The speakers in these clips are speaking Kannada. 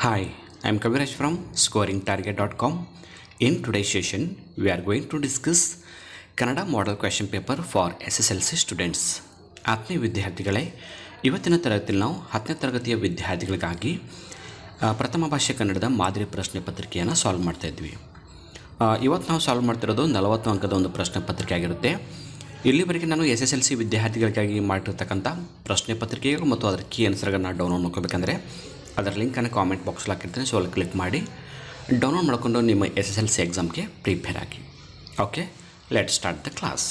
Hi, I am Kaviraj from scoringtarget.com. In today's session, we are going to discuss Kannada Model Question Paper for SSLC students. ಆತ್ಮೀಯ ವಿದ್ಯಾರ್ಥಿಗಳೇ, ಇವತ್ತಿನ ತರಗತಿಯಲ್ಲಿ ನಾವು 10ನೇ ತರಗತಿಯ ವಿದ್ಯಾರ್ಥಿಗಳಿಗಾಗಿ ಪ್ರಥಮ ಭಾಷೆ ಕನ್ನಡದ ಮಾದರಿ ಪ್ರಶ್ನೆ ಪತ್ರಿಕೆಯನ್ನು ಸಾಲ್ವ್ ಮಾಡ್ತಾ ಇದ್ವಿ. ಇವತ್ತು ನಾವು ಸಾಲ್ವ್ ಮಾಡ್ತಿರೋದು 40 ಅಂಕದ ಒಂದು ಪ್ರಶ್ನೆ ಪತ್ರಿಕೆ ಆಗಿರುತ್ತೆ. ಇಲ್ಲಿವರೆಗೆ ನಾನು SSLC ವಿದ್ಯಾರ್ಥಿಗಳಿಗಾಗಿ ಮಾಡಿರ್ತಕ್ಕಂಥ ಪ್ರಶ್ನೆ ಪತ್ರಿಕೆಗಳು ಮತ್ತು ಅದರ ಕೀ ಆನ್ಸರ್ಗಳನ್ನು ಡೌನ್ಲೋಡ್ ಮಾಡ್ಕೋಬೇಕಂದ್ರೆ ಅದರ ಲಿಂಕನ್ನು ಕಾಮೆಂಟ್ ಬಾಕ್ಸಲ್ಲಿ ಹಾಕಿರ್ತೀನಿ. ಸೊ ಅಲ್ಲಿ ಕ್ಲಿಕ್ ಮಾಡಿ ಡೌನ್ಲೋಡ್ ಮಾಡಿಕೊಂಡು ನಿಮ್ಮ SSLC ಎಕ್ಸಾಮ್ಗೆ ಪ್ರಿಪೇರ್ ಆಗಿ. Okay, let start the class.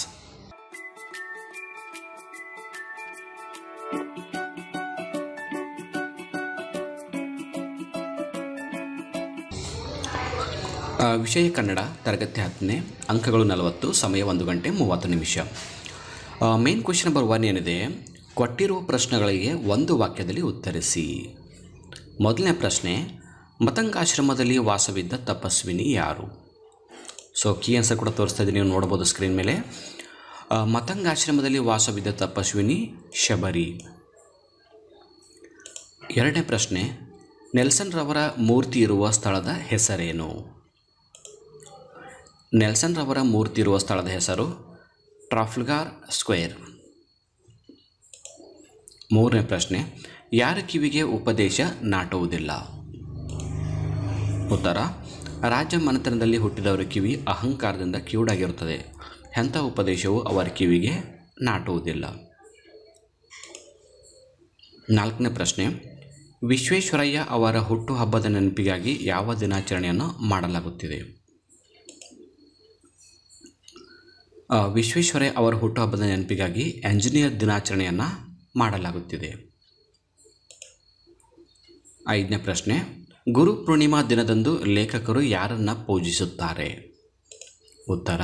ವಿಷಯ ಕನ್ನಡ, ತರಗತಿ 10ನೇ, ಅಂಕಗಳು 40, ಸಮಯ 1 ಗಂಟೆ 30 ನಿಮಿಷ. ಮೇನ್ ಕ್ವೆಶ್ಚನ್ ನಂಬರ್ 1 ಏನಿದೆ, ಕೊಟ್ಟಿರುವ ಪ್ರಶ್ನೆಗಳಿಗೆ ಒಂದು ವಾಕ್ಯದಲ್ಲಿ ಉತ್ತರಿಸಿ. ಮೊದಲನೇ ಪ್ರಶ್ನೆ, ಮತಂಗಾಶ್ರಮದಲ್ಲಿ ವಾಸವಿದ್ದ ತಪಸ್ವಿನಿ ಯಾರು? ಸೊ ಕೀ ಆನ್ಸರ್ ಕೂಡ ತೋರಿಸ್ತಾ ಇದ್ದೀನಿ, ನೀವು ನೋಡ್ಬೋದು ಸ್ಕ್ರೀನ್ ಮೇಲೆ. ಮತಂಗಾಶ್ರಮದಲ್ಲಿ ವಾಸವಿದ್ದ ತಪಸ್ವಿನಿ ಶಬರಿ. ಎರಡನೇ ಪ್ರಶ್ನೆ, ನೆಲ್ಸನ್ ರವರ ಮೂರ್ತಿ ಇರುವ ಸ್ಥಳದ ಹೆಸರೇನು? ನೆಲ್ಸನ್ ರವರ ಮೂರ್ತಿ ಇರುವ ಸ್ಥಳದ ಹೆಸರು ಟ್ರಾಫಲ್ಗಾರ್ ಸ್ಕ್ವೇರ್. ಮೂರನೇ ಪ್ರಶ್ನೆ, ಯಾರ ಕಿವಿಗೆ ಉಪದೇಶ ನಾಟುವುದಿಲ್ಲ? ಉತ್ತರ, ರಾಜ್ಯ ಮನೆತನದಲ್ಲಿ ಹುಟ್ಟಿದವರ ಕಿವಿ ಅಹಂಕಾರದಿಂದ ಕಿವುಡಾಗಿರುತ್ತದೆ. ಎಂಥ ಉಪದೇಶವು ಅವರ ಕಿವಿಗೆ ನಾಟುವುದಿಲ್ಲ. ನಾಲ್ಕನೇ ಪ್ರಶ್ನೆ, ವಿಶ್ವೇಶ್ವರಯ್ಯ ಅವರ ಹುಟ್ಟುಹಬ್ಬದ ನೆನಪಿಗಾಗಿ ಯಾವ ದಿನಾಚರಣೆಯನ್ನು ಮಾಡಲಾಗುತ್ತಿದೆ? ವಿಶ್ವೇಶ್ವರಯ್ಯ ಅವರ ಹುಟ್ಟುಹಬ್ಬದ ನೆನಪಿಗಾಗಿ ಎಂಜಿನಿಯರ್ ದಿನಾಚರಣೆಯನ್ನು ಮಾಡಲಾಗುತ್ತಿದೆ. ಐದನೇ ಪ್ರಶ್ನೆ, ಗುರು ಪೂರ್ಣಿಮಾ ದಿನದಂದು ಲೇಖಕರು ಯಾರನ್ನು ಪೂಜಿಸುತ್ತಾರೆ? ಉತ್ತರ,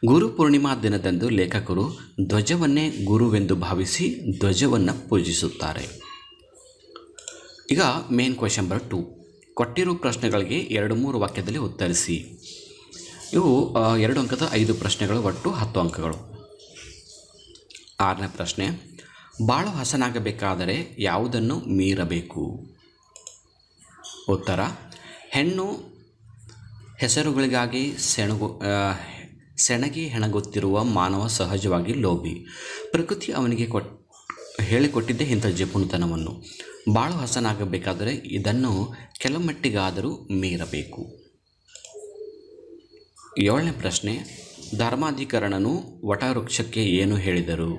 ಗುರು ಪೂರ್ಣಿಮಾ ದಿನದಂದು ಲೇಖಕರು ಧ್ವಜವನ್ನೇ ಗುರುವೆಂದು ಭಾವಿಸಿ ಧ್ವಜವನ್ನು ಪೂಜಿಸುತ್ತಾರೆ. ಈಗ ಮೇನ್ ಕ್ವೆಶ್ಚನ್ ನಂಬರ್ 2, ಕೊಟ್ಟಿರುವ ಪ್ರಶ್ನೆಗಳಿಗೆ 2-3 ವಾಕ್ಯದಲ್ಲಿ ಉತ್ತರಿಸಿ. ಇವು 2 ಅಂಕದ 5 ಪ್ರಶ್ನೆಗಳು, ಒಟ್ಟು 10 ಅಂಕಗಳು. 6ನೇ ಪ್ರಶ್ನೆ, ಬಾಳು ಹಸನಾಗಬೇಕಾದರೆ ಯಾವುದನ್ನು ಮೀರಬೇಕು? ಉತ್ತರ, ಹೆಣ್ಣು ಹೆಸರುಗಳಿಗಾಗಿ ಸೆಣಗಿ ಹೆಣಗುತ್ತಿರುವ ಮಾನವ ಸಹಜವಾಗಿ ಲೋಭಿ. ಪ್ರಕೃತಿ ಅವನಿಗೆ ಹೇಳಿಕೊಟ್ಟಿದ್ದೇ ಇಂಥ ಜಿಪುಣತನವನ್ನು. ಬಾಳು ಹಸನಾಗಬೇಕಾದರೆ ಇದನ್ನು ಕೆಲಮಟ್ಟಿಗಾದರೂ ಮೀರಬೇಕು. 7ನೇ ಪ್ರಶ್ನೆ, ಧರ್ಮಾಧಿಕರಣನು ವಟವೃಕ್ಷಕ್ಕೆ ಏನು ಹೇಳಿದರು?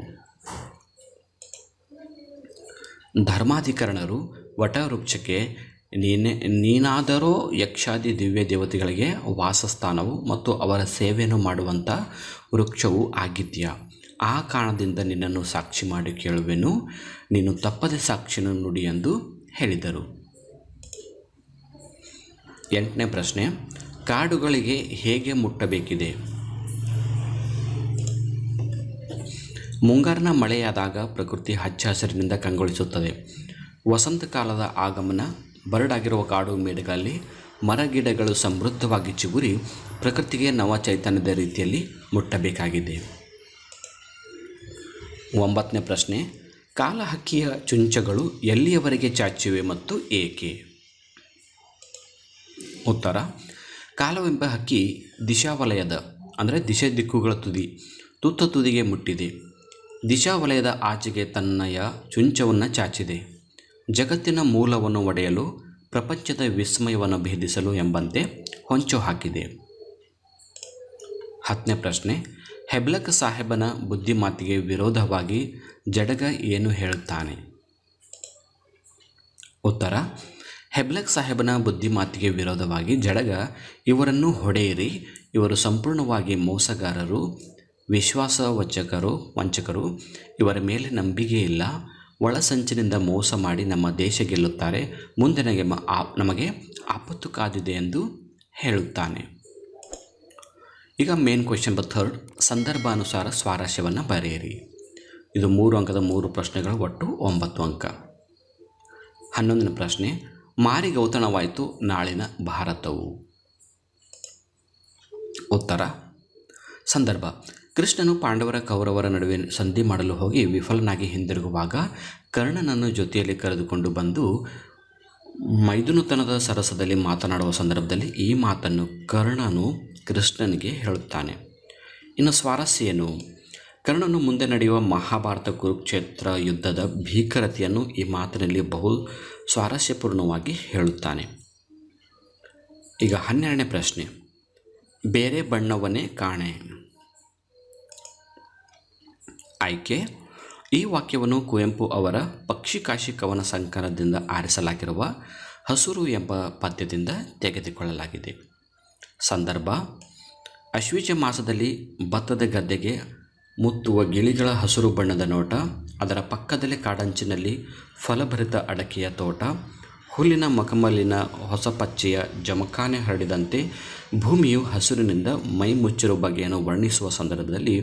ಧರ್ಮಾಧಿಕರಣರು ವಟವೃಕ್ಷಕ್ಕೆ ನೀನಾದರೋ ಯಕ್ಷಾದಿ ದಿವ್ಯ ದೇವತೆಗಳಿಗೆ ವಾಸಸ್ಥಾನವು ಮತ್ತು ಅವರ ಸೇವೆಯನ್ನು ಮಾಡುವಂಥ ವೃಕ್ಷವೂ ಆಗಿದ್ಯಾ. ಆ ಕಾರಣದಿಂದ ನಿನ್ನನ್ನು ಸಾಕ್ಷಿ ಮಾಡಿ ಕೇಳುವೆನು, ನೀನು ತಪ್ಪದೆ ಸಾಕ್ಷಿಯನ್ನು ನುಡಿ ಎಂದು ಹೇಳಿದರು. 8ನೇ ಪ್ರಶ್ನೆ, ಕಾಡುಗಳಿಗೆ ಹೇಗೆ ಮುಟ್ಟಬೇಕಿದೆ? ಮುಂಗಾರಿನ ಮಳೆಯಾದಾಗ ಪ್ರಕೃತಿ ಹಚ್ಚ ಹಸಿರಿನಿಂದ ಕಂಗೊಳಿಸುತ್ತದೆ. ವಸಂತ ಕಾಲದ ಆಗಮನ, ಬರಡಾಗಿರುವ ಕಾಡು ಮೇಡುಗಳಲ್ಲಿ ಮರಗಿಡಗಳು ಸಮೃದ್ಧವಾಗಿ ಚಿಗುರಿ ಪ್ರಕೃತಿಗೆ ನವ ಚೈತನ್ಯದ ರೀತಿಯಲ್ಲಿ ಮುಟ್ಟಬೇಕಾಗಿದೆ. 9ನೇ ಪ್ರಶ್ನೆ, ಕಾಲಹಕ್ಕಿಯ ಚುಂಚಗಳು ಎಲ್ಲಿಯವರೆಗೆ ಚಾಚಿವೆ ಮತ್ತು ಏಕೆ? ಉತ್ತರ, ಕಾಲವೆಂಬ ಹಕ್ಕಿ ದಿಶಾವಲಯದ ಅಂದರೆ ದಿಶೆ ದಿಕ್ಕುಗಳ ತುತ್ತ ತುದಿಗೆ ಮುಟ್ಟಿದೆ. ದಿಶಾವಲಯದ ಆಚೆಗೆ ತನ್ನಯ ಚುಂಚವನ್ನು ಚಾಚಿದೆ. ಜಗತ್ತಿನ ಮೂಲವನ್ನು ಒಡೆಯಲು, ಪ್ರಪಂಚದ ವಿಸ್ಮಯವನ್ನು ಭೇದಿಸಲು ಎಂಬಂತೆ ಹೊಂಚು ಹಾಕಿದೆ. 10ನೇ ಪ್ರಶ್ನೆ, ಹೆಬ್ಲಕ್ ಸಾಹೇಬನ ಬುದ್ಧಿಮಾತಿಗೆ ವಿರೋಧವಾಗಿ ಜಡಗ ಏನು ಹೇಳುತ್ತಾನೆ? ಉತ್ತರ, ಹೆಬ್ಲಕ್ ಸಾಹೇಬನ ಬುದ್ಧಿಮಾತಿಗೆ ವಿರೋಧವಾಗಿ ಜಡಗ ಇವರನ್ನು ಹೊಡೆಯಿರಿ, ಇವರು ಸಂಪೂರ್ಣವಾಗಿ ಮೋಸಗಾರರು, ವಂಚಕರು, ಇವರ ಮೇಲೆ ನಂಬಿಕೆ ಇಲ್ಲ, ಒಳಸಂಚಿನಿಂದ ಮೋಸ ಮಾಡಿ ನಮ್ಮ ದೇಶ ಗೆಲ್ಲುತ್ತಾರೆ, ಮುಂದೆ ನಮಗೆ ಆಪತ್ತು ಕಾದಿದೆ ಎಂದು ಹೇಳುತ್ತಾನೆ. ಈಗ ಮೇನ್ ಕ್ವೆಶ್ಚನ್ ನಂಬರ್ 3, ಸಂದರ್ಭಾನುಸಾರ ಸ್ವಾರಸ್ಯವನ್ನು ಬರೆಯಿರಿ. ಇದು 3 ಅಂಕದ 3 ಪ್ರಶ್ನೆಗಳು, ಒಟ್ಟು 9 ಅಂಕ. 11ನೇ ಪ್ರಶ್ನೆ, ಮಾರಿಗೌತಣವಾಯಿತು ನಾಳಿನ ಭಾರತವು? ಉತ್ತರ, ಸಂದರ್ಭ, ಕೃಷ್ಣನು ಪಾಂಡವರ ಕೌರವರ ನಡುವೆ ಸಂಧಿ ಮಾಡಲು ಹೋಗಿ ವಿಫಲನಾಗಿ ಹಿಂದಿರುಗುವಾಗ ಕರ್ಣನನ್ನು ಜೊತೆಯಲ್ಲಿ ಕರೆದುಕೊಂಡು ಬಂದು ಮೈದುನತನದ ಸರಸದಲ್ಲಿ ಮಾತನಾಡುವ ಸಂದರ್ಭದಲ್ಲಿ ಈ ಮಾತನ್ನು ಕರ್ಣನು ಕೃಷ್ಣನಿಗೆ ಹೇಳುತ್ತಾನೆ. ಇನ್ನು ಸ್ವಾರಸ್ಯ ಏನು? ಕರ್ಣನು ಮುಂದೆ ನಡೆಯುವ ಮಹಾಭಾರತ ಕುರುಕ್ಷೇತ್ರ ಯುದ್ಧದ ಭೀಕರತೆಯನ್ನು ಈ ಮಾತಿನಲ್ಲಿ ಬಹು ಸ್ವಾರಸ್ಯಪೂರ್ಣವಾಗಿ ಹೇಳುತ್ತಾನೆ. ಈಗ 12ನೇ ಪ್ರಶ್ನೆ, ಬೇರೆ ಬಣ್ಣವನ್ನೇ ಕಾಣೆ. ಆಯ್ಕೆ: ಈ ವಾಕ್ಯವನ್ನು ಕುವೆಂಪು ಅವರ ಪಕ್ಷಿಕಾಶಿ ಕವನ ಸಂಕಲನದಿಂದ ಆರಿಸಲಾಗಿರುವ ಹಸುರು ಎಂಬ ಪದ್ಯದಿಂದ ತೆಗೆದುಕೊಳ್ಳಲಾಗಿದೆ. ಸಂದರ್ಭ: ಆಶ್ವೀಜ ಮಾಸದಲ್ಲಿ ಭತ್ತದ ಗದ್ದೆಗೆ ಮುತ್ತುವ ಗಿಳಿಗಳ ಹಸುರು ಬಣ್ಣದ ನೋಟ, ಅದರ ಪಕ್ಕದಲ್ಲೇ ಕಾಡಂಚಿನಲ್ಲಿ ಫಲಭರಿತ ಅಡಕೆಯ ತೋಟ, ಹುಲ್ಲಿನ ಮಖಮಲ್ಲಿನ ಹೊಸ ಪಚ್ಚೆಯ ಜಮಖಾನೆ ಹರಡಿದಂತೆ ಭೂಮಿಯು ಹಸುರಿನಿಂದ ಮೈ ಮುಚ್ಚಿರುವ ಬಗೆಯನ್ನು ವರ್ಣಿಸುವ ಸಂದರ್ಭದಲ್ಲಿ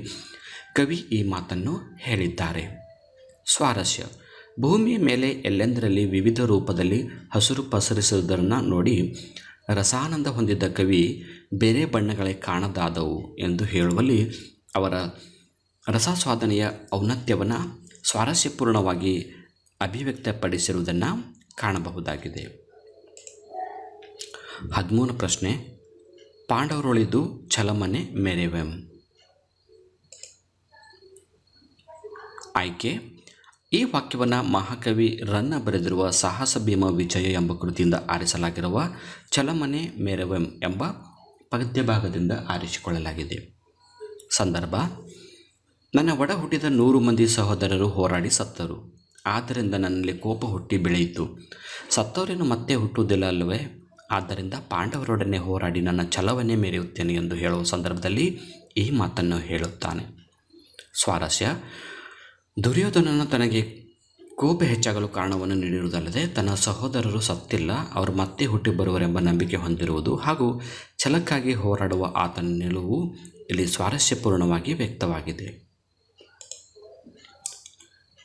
ಕವಿ ಈ ಮಾತನ್ನು ಹೇಳಿದ್ದಾರೆ. ಸ್ವಾರಸ್ಯ: ಭೂಮಿಯ ಮೇಲೆ ಎಲ್ಲೆಂದರಲ್ಲಿ ವಿವಿಧ ರೂಪದಲ್ಲಿ ಹಸುರು ಪಸರಿಸುವುದನ್ನು ನೋಡಿ ರಸಾನಂದ ಹೊಂದಿದ್ದ ಕವಿ ಬೇರೆ ಬಣ್ಣಗಳೇ ಕಾಣದಾದವು ಎಂದು ಹೇಳುವಲ್ಲಿ ಅವರ ರಸಾಸ್ವಾದನೆಯ ಔನ್ನತ್ಯವನ್ನು ಸ್ವಾರಸ್ಯಪೂರ್ಣವಾಗಿ ಅಭಿವ್ಯಕ್ತಪಡಿಸಿರುವುದನ್ನು ಕಾಣಬಹುದಾಗಿದೆ. 13ನೇ ಪ್ರಶ್ನೆ, ಪಾಂಡವರೊಳಿದು ಛಲಮನೆ ಮೆರೆವೆಂ. ಆಯ್ಕೆ: ಈ ವಾಕ್ಯವನ್ನು ಮಹಾಕವಿ ರನ್ನ ಬರೆದಿರುವ ಸಾಹಸ ಭೀಮ ವಿಜಯ ಎಂಬ ಕೃತಿಯಿಂದ ಆರಿಸಲಾಗಿರುವ ಛಲಮನೆ ಮೆರೆವೆಂ ಎಂಬ ಪದ್ಯಭಾಗದಿಂದ ಆರಿಸಿಕೊಳ್ಳಲಾಗಿದೆ. ಸಂದರ್ಭ: ನನ್ನ ಒಡ ಹುಟ್ಟಿದ 100 ಮಂದಿ ಸಹೋದರರು ಹೋರಾಡಿ ಸತ್ತರು. ಆದ್ದರಿಂದ ನನ್ನಲ್ಲಿ ಕೋಪ ಹುಟ್ಟಿ ಬೆಳೆಯಿತು. ಸತ್ತವರೇನು ಮತ್ತೆ ಹುಟ್ಟುವುದಿಲ್ಲ ಅಲ್ಲವೇ? ಆದ್ದರಿಂದ ಪಾಂಡವರೊಡನೆ ಹೋರಾಡಿ ನನ್ನ ಛಲವನ್ನೇ ಮೆರೆಯುತ್ತೇನೆ ಎಂದು ಹೇಳುವ ಸಂದರ್ಭದಲ್ಲಿ ಈ ಮಾತನ್ನು ಹೇಳುತ್ತಾನೆ. ಸ್ವಾರಸ್ಯ: ದುರ್ಯೋಧನನು ತನಗೆ ಕೋಪ ಹೆಚ್ಚಾಗಲು ಕಾರಣವನ್ನು ನೀಡಿರುವುದಲ್ಲದೆ ತನ್ನ ಸಹೋದರರು ಸತ್ತಿಲ್ಲ, ಅವರು ಮತ್ತೆ ಹುಟ್ಟಿ ಬರುವರೆಂಬ ನಂಬಿಕೆ ಹೊಂದಿರುವುದು ಹಾಗೂ ಛಲಕ್ಕಾಗಿ ಹೋರಾಡುವ ಆತನ ನಿಲುವು ಇಲ್ಲಿ ಸ್ವಾರಸ್ಯಪೂರ್ಣವಾಗಿ ವ್ಯಕ್ತವಾಗಿದೆ.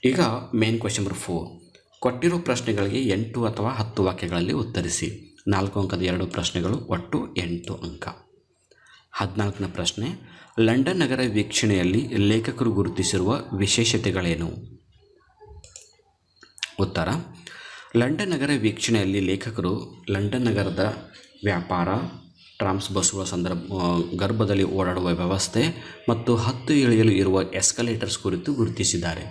ಈಗ ಮೇನ್ ಕ್ವೆಶ್ಚನ್ ನಂಬರ್ 4. ಕೊಟ್ಟಿರುವ ಪ್ರಶ್ನೆಗಳಿಗೆ 8 ಅಥವಾ 10 ವಾಕ್ಯಗಳಲ್ಲಿ ಉತ್ತರಿಸಿ. 4 ಅಂಕದ 2 ಪ್ರಶ್ನೆಗಳು, ಒಟ್ಟು 8 ಅಂಕ. 14ನೇ ಪ್ರಶ್ನೆ, ಲಂಡನ್ ನಗರ ವೀಕ್ಷಣೆಯಲ್ಲಿ ಲೇಖಕರು ಗುರುತಿಸಿರುವ ವಿಶೇಷತೆಗಳೇನು? ಉತ್ತರ: ಲಂಡನ್ ನಗರ ವೀಕ್ಷಣೆಯಲ್ಲಿ ಲೇಖಕರು ಲಂಡನ್ ನಗರದ ವ್ಯಾಪಾರ, ಟ್ರಾಮ್ಸ್ ಬಸ್ಸುಗಳ ಗರ್ಭದಲ್ಲಿ ಓಡಾಡುವ ವ್ಯವಸ್ಥೆ ಮತ್ತು 10 ಇಳಿಯಲು ಇರುವ ಎಸ್ಕಲೇಟರ್ಸ್ ಕುರಿತು ಗುರುತಿಸಿದ್ದಾರೆ.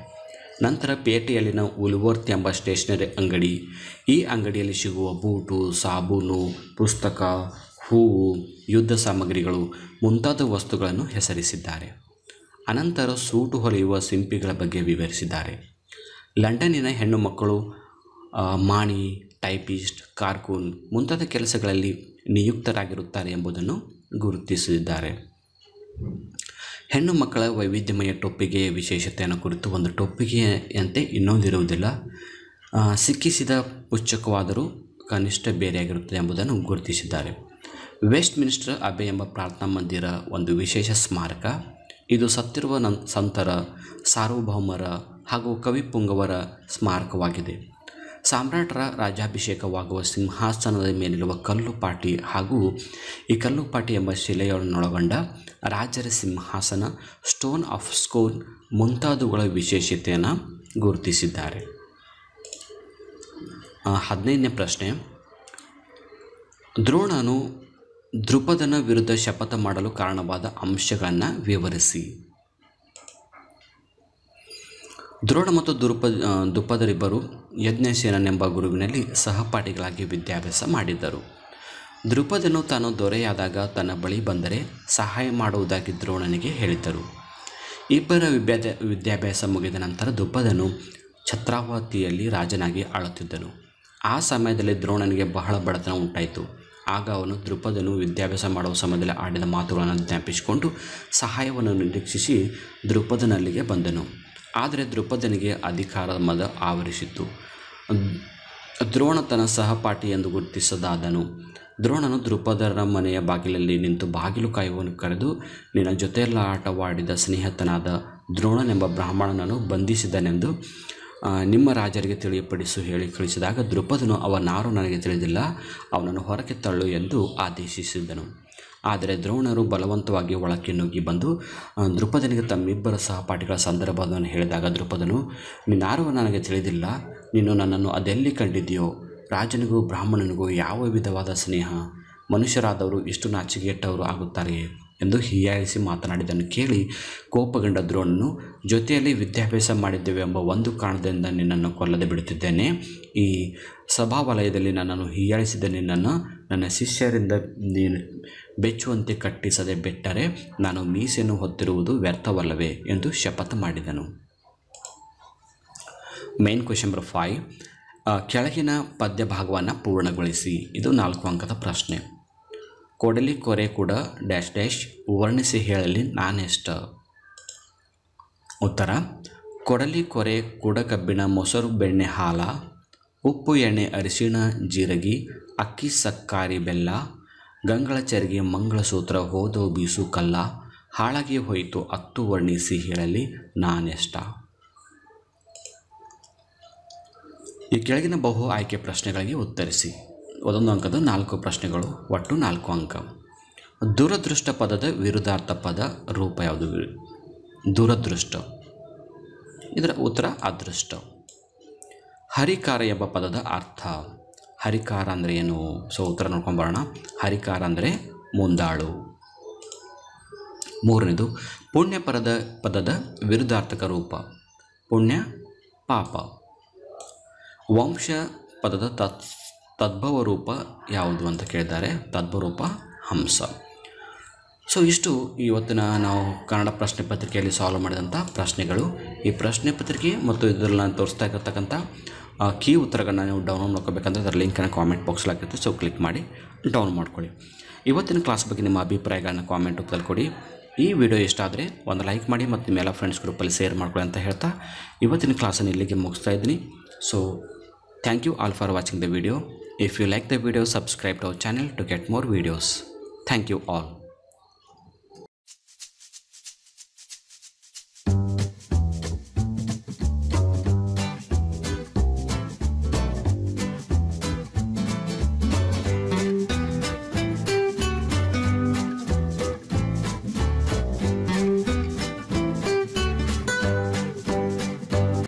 ನಂತರ ಪೇಟೆಯಲ್ಲಿನ ಉಲ್ವರ್ತ್ ಎಂಬ ಸ್ಟೇಷನರಿ ಅಂಗಡಿ, ಈ ಅಂಗಡಿಯಲ್ಲಿ ಸಿಗುವ ಬೂಟು, ಸಾಬೂನು, ಪುಸ್ತಕ, ಹೂವು, ಯುದ್ಧ ಸಾಮಗ್ರಿಗಳು ಮುಂತಾದ ವಸ್ತುಗಳನ್ನು ಹೆಸರಿಸಿದ್ದಾರೆ. ಅನಂತರ ಸೂಟು ಹೊಲಿಯುವ ಸಿಂಪಿಗಳ ಬಗ್ಗೆ ವಿವರಿಸಿದ್ದಾರೆ. ಲಂಡನ್ನಿನ ಹೆಣ್ಣು ಮಕ್ಕಳು ಮಾಣಿ, ಟೈಪಿಸ್ಟ್, ಕಾರ್ಕೂನ್ ಮುಂತಾದ ಕೆಲಸಗಳಲ್ಲಿ ನಿಯುಕ್ತರಾಗಿರುತ್ತಾರೆ ಎಂಬುದನ್ನು ಗುರುತಿಸಿದ್ದಾರೆ. ಹೆಣ್ಣು ಮಕ್ಕಳ ವೈವಿಧ್ಯಮಯ ಟೊಪ್ಪಿಗೆಯ ವಿಶೇಷತೆಯನ್ನು ಕುರಿತು ಒಂದು ಟೊಪ್ಪಿಗೆಯಂತೆ ಇನ್ನೊಂದಿರುವುದಿಲ್ಲ, ಸಿಕ್ಕಿಸಿದ ಪುಚ್ಚಕವಾದರೂ ಕನಿಷ್ಠ ಬೇರೆಯಾಗಿರುತ್ತದೆ ಎಂಬುದನ್ನು ಗುರುತಿಸಿದ್ದಾರೆ. ವೆಸ್ಟ್ ಮಿನಿಸ್ಟರ್ ಅಬೆ ಎಂಬ ಪ್ರಾರ್ಥನಾ ಮಂದಿರ ಒಂದು ವಿಶೇಷ ಸ್ಮಾರಕ. ಇದು ಸತ್ತಿರುವ ಸಂತರ, ಸಾರ್ವಭೌಮರ ಹಾಗೂ ಕವಿಪುಂಗವರ ಸ್ಮಾರಕವಾಗಿದೆ. ಸಾಮ್ರಾಟರ ರಾಜ್ಯಾಭಿಷೇಕವಾಗುವ ಸಿಂಹಾಸನದ ಮೇಲಿರುವ ಕಲ್ಲುಪಾಟಿ ಹಾಗೂ ಈ ಕಲ್ಲುಪಾಟಿ ಎಂಬ ಶಿಲೆಯನ್ನೊಳಗೊಂಡ ರಾಜರ ಸಿಂಹಾಸನ, ಸ್ಟೋನ್ ಆಫ್ ಸ್ಕೋನ್ ಮುಂತಾದವುಗಳ ವಿಶೇಷತೆಯನ್ನು ಗುರುತಿಸಿದ್ದಾರೆ. 15ನೇ ಪ್ರಶ್ನೆ, ದ್ರೋಣನು ದ್ರುಪದನ ವಿರುದ್ಧ ಶಪಥ ಮಾಡಲು ಕಾರಣವಾದ ಅಂಶಗಳನ್ನು ವಿವರಿಸಿ. ದ್ರೋಣ ಮತ್ತು ದ್ರುಪದರಿಬ್ಬರು ಯಜ್ಞಸೇನನೆಂಬ ಗುರುವಿನಲ್ಲಿ ಸಹಪಾಠಿಗಳಾಗಿ ವಿದ್ಯಾಭ್ಯಾಸ ಮಾಡಿದ್ದರು. ದ್ರುಪದನು ತಾನು ದೊರೆಯಾದಾಗ ತನ್ನ ಬಳಿ ಬಂದರೆ ಸಹಾಯ ಮಾಡುವುದಾಗಿ ದ್ರೋಣನಿಗೆ ಹೇಳಿದ್ದರು. ಇಬ್ಬರ ವಿದ್ಯಾಭ್ಯಾಸ ಮುಗಿದ ನಂತರ ದ್ರುಪದನು ಛತ್ರಾವತಿಯಲ್ಲಿ ರಾಜನಾಗಿ ಆಳುತ್ತಿದ್ದನು. ಆ ಸಮಯದಲ್ಲಿ ದ್ರೋಣನಿಗೆ ಬಹಳ ಬಡತನ ಉಂಟಾಯಿತು. ಆಗ ಅವನು ದ್ರುಪದನು ವಿದ್ಯಾಭ್ಯಾಸ ಮಾಡುವ ಸಮಯದಲ್ಲಿ ಆಡಿದ ಮಾತುಗಳನ್ನು ಜ್ಞಾಪಿಸಿಕೊಂಡು ಸಹಾಯವನ್ನು ನಿರೀಕ್ಷಿಸಿ ದ್ರುಪದನಲ್ಲಿಗೆ ಬಂದನು. ಆದರೆ ದ್ರುಪದನಿಗೆ ಅಧಿಕಾರದ ಮದ ಆವರಿಸಿತು. ದ್ರೋಣ ತನ್ನ ಸಹಪಾಠಿ ಎಂದು ಗುರುತಿಸದಾದನು. ದ್ರೋಣನು ದ್ರುಪದರ ಮನೆಯ ಬಾಗಿಲಲ್ಲಿ ನಿಂತು ಬಾಗಿಲು ಕಾಯುವನು ಕರೆದು, ನಿನ್ನ ಜೊತೆಯೆಲ್ಲ ಆಟವಾಡಿದ ಸ್ನೇಹಿತನಾದ ದ್ರೋಣನೆಂಬ ಬ್ರಾಹ್ಮಣನನ್ನು ಬಂಧಿಸಿದನೆಂದು ನಿಮ್ಮ ರಾಜರಿಗೆ ತಿಳಿಯಪಡಿಸು ಹೇಳಿ ಕಳಿಸಿದಾಗ ದ್ರುಪದನು, ಅವನಾರು ನನಗೆ ತಿಳಿದಿಲ್ಲ, ಅವನನ್ನು ಹೊರಗೆ ತಳ್ಳು ಎಂದು ಆದೇಶಿಸಿದನು. ಆದರೆ ದ್ರೋಣರು ಬಲವಂತವಾಗಿ ಒಳಕ್ಕೆ ನುಗ್ಗಿ ಬಂದು ದ್ರುಪದನಿಗೆ ತಮ್ಮಿಬ್ಬರ ಸಹಪಾಠಿಗಳ ಸಂದರ್ಭವನ್ನು ಹೇಳಿದಾಗ ದ್ರುಪದನು, ನೀನಾರು ನನಗೆ ತಿಳಿದಿಲ್ಲ, ನೀನು ನನ್ನನ್ನು ಅದೆಲ್ಲಿ ಕಂಡಿದೆಯೋ, ರಾಜನಿಗೂ ಬ್ರಾಹ್ಮಣನಿಗೂ ಯಾವ ವಿಧವಾದ ಸ್ನೇಹ? ಮನುಷ್ಯರಾದವರು ಇಷ್ಟು ನಾಚಿಕೆಗೆಟ್ಟವರು ಆಗುತ್ತಾರೆಯೇ ಎಂದು ಹೀಯಾಳಿಸಿ ಮಾತನಾಡಿದ್ದನ್ನು ಕೇಳಿ ಕೋಪಗೊಂಡ ದ್ರೋಣನು, ಜೊತೆಯಲ್ಲಿ ವಿದ್ಯಾಭ್ಯಾಸ ಮಾಡಿದ್ದೇವೆ ಎಂಬ ಒಂದು ಕಾರಣದಿಂದ ನಿನ್ನನ್ನು ಕೊಲ್ಲದೆ ಬಿಡುತ್ತಿದ್ದೇನೆ. ಈ ಸಭಾವಲಯದಲ್ಲಿ ನನ್ನನ್ನು ಹೀಯಾಳಿಸಿದ ನಿನ್ನನ್ನು ನನ್ನ ಶಿಷ್ಯರಿಂದ ನೀನು ಬೆಚ್ಚುವಂತೆ ಕಟ್ಟಿಸದೆ ಬಿಟ್ಟರೆ ನಾನು ಮೀಸೆಯನ್ನು ಹೊತ್ತಿರುವುದು ವ್ಯರ್ಥವಲ್ಲವೇ ಎಂದು ಶಪಥ ಮಾಡಿದನು. ಮೇನ್ ಕ್ವೆಶ್ಚನ್ ನಂಬರ್ 5, ಕೆಳಗಿನ ಪದ್ಯ ಭಾಗವನ್ನು ಪೂರ್ಣಗೊಳಿಸಿ. ಇದು 4 ಅಂಕದ ಪ್ರಶ್ನೆ. ಕೊಡಲಿ ಕೊರೆ ಕೂಡ ಡ್ಯಾಶ್ ಡ್ಯಾಶ್ ವರ್ಣಿಸಿ ಹೇಳಲಿ ನಾನೆಷ್ಟ? ಉತ್ತರ: ಕೊಡಲಿ ಕೊರೆ ಕೂಡ ಕಬ್ಬಿಣ ಮೊಸರು ಬೆಣ್ಣೆ ಹಾಲ ಉಪ್ಪು ಎಣ್ಣೆ ಅರಿಶಿಣ ಜೀರಗಿ ಅಕ್ಕಿ ಸಕ್ಕಾರಿ ಬೆಲ್ಲ ಗಂಗಳ ಚರಿಗೆ ಮಂಗಳಸೂತ್ರ ಹೋದೋ ಬೀಸು ಕಲ್ಲ ಹಾಳಾಗಿ ಹೋಯಿತು ಅತ್ತು ವರ್ಣಿಸಿ ಹೇಳಲಿ ನಾನೆಷ್ಟ? ಈ ಕೆಳಗಿನ ಬಹು ಆಯ್ಕೆ ಪ್ರಶ್ನೆಗಳಿಗೆ ಉತ್ತರಿಸಿ. 1 ಅಂಕದ 4 ಪ್ರಶ್ನೆಗಳು, ಒಟ್ಟು 4 ಅಂಕ. ದುರದೃಷ್ಟ ಪದದ ವಿರುದ್ಧಾರ್ಥ ಪದ ರೂಪ ಯಾವುದು? ದುರದೃಷ್ಟ. ಇದರ ಉತ್ತರ ಅದೃಷ್ಟ. ಹರಿಕಾರ ಎಂಬ ಪದದ ಅರ್ಥ. ಹರಿಕಾರ ಅಂದರೆ ಏನು? ಸೊ ಉತ್ತರ ನೋಡ್ಕೊಂಬರೋಣ. ಹರಿಕಾರ ಅಂದರೆ ಮುಂದಾಳು. 3ನೇದು, ಪುಣ್ಯ ಪದದ ವಿರುದ್ಧಾರ್ಥಕ ರೂಪ. ಪುಣ್ಯ ಪಾಪ. ವಂಶ ಪದದ ತದ್ಭವ ರೂಪ ಯಾವುದು ಅಂತ ಕೇಳಿದ್ದಾರೆ. ತದ್ಭವ ರೂಪ ಹಂಸ. ಸೊ ಇಷ್ಟು ಇವತ್ತಿನ ನಾವು ಕನ್ನಡ ಪ್ರಶ್ನೆ ಪತ್ರಿಕೆಯಲ್ಲಿ ಸಾಲ್ವ್ ಮಾಡಿದಂಥ ಪ್ರಶ್ನೆಗಳು. ಈ ಪ್ರಶ್ನೆ ಪತ್ರಿಕೆ ಮತ್ತು ಇದರಲ್ಲಿ ನಾನು ತೋರಿಸ್ತಾ ಇರತಕ್ಕಂಥ ಕೀ ಉತ್ತರಗಳನ್ನ ನೀವು ಡೌನ್ಲೋಡ್ ಮಾಡ್ಕೋಬೇಕಂದ್ರೆ ಅದರ ಲಿಂಕನ್ನು ಕಾಮೆಂಟ್ ಬಾಕ್ಸಲ್ಲಿ ಹಾಕಿರುತ್ತೆ. ಸೊ ಕ್ಲಿಕ್ ಮಾಡಿ ಡೌನ್ಲೋಡ್ ಮಾಡ್ಕೊಳ್ಳಿ. ಇವತ್ತಿನ ಕ್ಲಾಸ್ ಬಗ್ಗೆ ನಿಮ್ಮ ಅಭಿಪ್ರಾಯಗಳನ್ನ ಕಾಮೆಂಟ್ ರೂಪದಲ್ಲಿ ಕೊಡಿ. ಈ ವಿಡಿಯೋ ಇಷ್ಟ ಆದರೆ ಒಂದು ಲೈಕ್ ಮಾಡಿ ಮತ್ತು ನಿಮ್ಮೆಲ್ಲ ಫ್ರೆಂಡ್ಸ್ ಗ್ರೂಪಲ್ಲಿ ಶೇರ್ ಮಾಡ್ಕೊಳ್ಳಿ ಅಂತ ಹೇಳ್ತಾ ಇವತ್ತಿನ ಕ್ಲಾಸನ್ನು ಇಲ್ಲಿಗೆ ಮುಗಿಸ್ತಾ ಇದ್ದೀನಿ. So thank you all for watching the video. If you like the video, subscribe to our channel to get more videos. Thank you all.